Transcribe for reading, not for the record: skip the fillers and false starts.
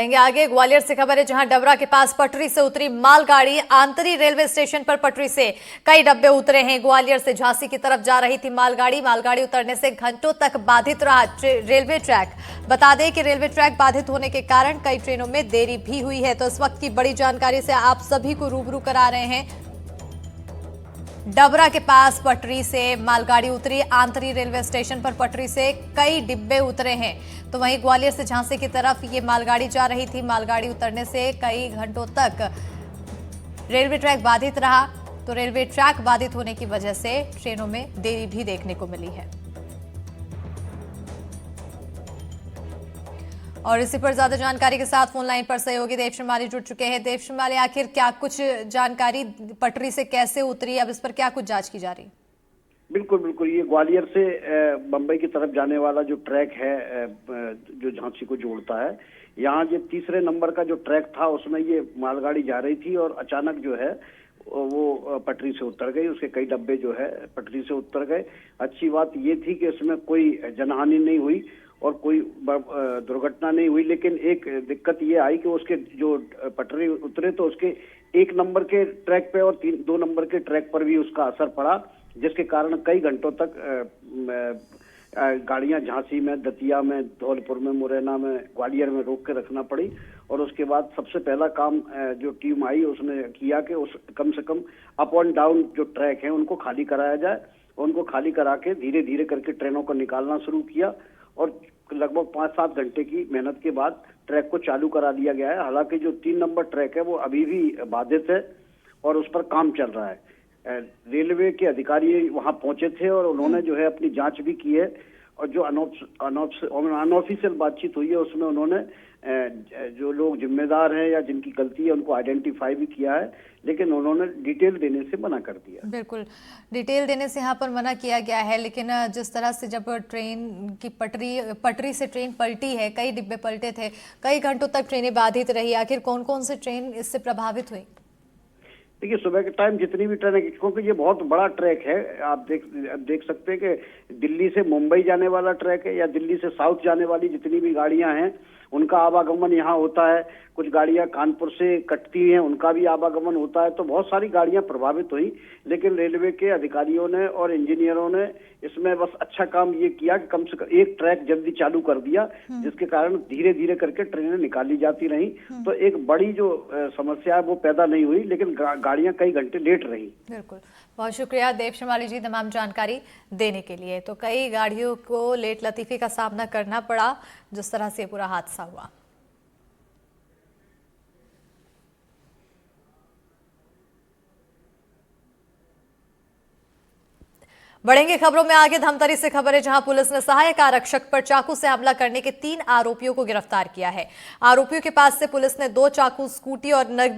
आगे ग्वालियर से खबर है, जहां डबरा के पास पटरी से उतरी मालगाड़ी आंतरी रेलवे स्टेशन पर पटरी से कई डब्बे उतरे हैं। ग्वालियर से झांसी की तरफ जा रही थी मालगाड़ी उतरने से घंटों तक बाधित रहा रेलवे ट्रैक। बता दें कि रेलवे ट्रैक बाधित होने के कारण कई ट्रेनों में देरी भी हुई है। तो इस वक्त की बड़ी जानकारी से आप सभी को रूबरू करा रहे हैं। डबरा के पास पटरी से मालगाड़ी उतरी, आंतरी रेलवे स्टेशन पर पटरी से कई डिब्बे उतरे हैं। तो वहीं ग्वालियर से झांसी की तरफ ये मालगाड़ी जा रही थी। मालगाड़ी उतरने से कई घंटों तक रेलवे ट्रैक बाधित रहा। तो रेलवे ट्रैक बाधित होने की वजह से ट्रेनों में देरी भी देखने को मिली है। और इसी पर ज्यादा जानकारी के साथ फोन लाइन पर सहयोगी देव श्रीमाली जुड़ चुके हैं। देव श्रीमाली, आखिर क्या कुछ जानकारी, पटरी से कैसे उतरी, अब इस पर क्या कुछ जांच की जा रही? बिल्कुल बिल्कुल, ये ग्वालियर से बम्बई की तरफ जाने वाला जो ट्रैक है जो झांसी को जोड़ता है, यहाँ ये तीसरे नंबर का जो ट्रैक था उसमें ये मालगाड़ी जा रही थी और अचानक जो है वो पटरी से उतर गई। उसके कई डब्बे जो है पटरी से उतर गए। अच्छी बात ये थी कि इसमें कोई जनहानि नहीं हुई और कोई दुर्घटना नहीं हुई, लेकिन एक दिक्कत ये आई कि उसके जो पटरी उतरे तो उसके 1 नंबर के ट्रैक पे और 2 नंबर के ट्रैक पर भी उसका असर पड़ा, जिसके कारण कई घंटों तक गाड़ियां झांसी में, दतिया में, धौलपुर में, मुरैना में, ग्वालियर में रोक के रखना पड़ी। और उसके बाद सबसे पहला काम जो टीम आई उसने किया कि उस कम से कम अप एंड डाउन जो ट्रैक है उनको खाली कराया जाए। उनको खाली करा के धीरे धीरे करके ट्रेनों को निकालना शुरू किया और लगभग 5-7 घंटे की मेहनत के बाद ट्रैक को चालू करा दिया गया है। हालांकि जो 3 नंबर ट्रैक है वो अभी भी बाधित है और उस पर काम चल रहा है। रेलवे के अधिकारी वहां पहुंचे थे और उन्होंने जो है अपनी जांच भी की है और जो अनऑफिशियल बातचीत हुई है उसमें उन्होंने जो लोग जिम्मेदार हैं या जिनकी गलती है उनको आइडेंटिफाई भी किया है, लेकिन उन्होंने डिटेल देने से मना कर दिया। बिल्कुल, डिटेल देने से यहाँ पर मना किया गया है, लेकिन जिस तरह से जब ट्रेन की पटरी से ट्रेन पलटी है, कई डिब्बे पलटे थे, कई घंटों तक ट्रेनें बाधित रही। आखिर कौन कौन से ट्रेन इससे प्रभावित हुई? देखिए, सुबह के टाइम जितनी भी ट्रेन है, क्योंकि ये बहुत बड़ा ट्रैक है, आप देख सकते हैं कि दिल्ली से मुंबई जाने वाला ट्रैक है या दिल्ली से साउथ जाने वाली जितनी भी गाड़ियां हैं उनका आवागमन यहाँ होता है। कुछ गाड़ियां कानपुर से कटती हैं, उनका भी आवागमन होता है। तो बहुत सारी गाड़ियां प्रभावित हुई, लेकिन रेलवे के अधिकारियों ने और इंजीनियरों ने इसमें बस अच्छा काम ये किया कि कम से कम एक ट्रैक जल्दी चालू कर दिया, जिसके कारण धीरे धीरे करके ट्रेनें निकाली जाती रही। तो एक बड़ी जो समस्या है वो पैदा नहीं हुई, लेकिन गाड़ियां कई घंटे लेट रही। बिल्कुल, बहुत शुक्रिया देव श्रीमाली जी तमाम जानकारी देने के लिए। तो कई गाड़ियों को लेट लतीफी का सामना करना पड़ा जिस तरह से पूरा हादसा हुआ। बढ़ेंगे खबरों में आगे। धमतरी से खबर है, जहां पुलिस ने सहायक आरक्षक पर चाकू से हमला करने के 3 आरोपियों को गिरफ्तार किया है। आरोपियों के पास से पुलिस ने 2 चाकू, स्कूटी और नकदी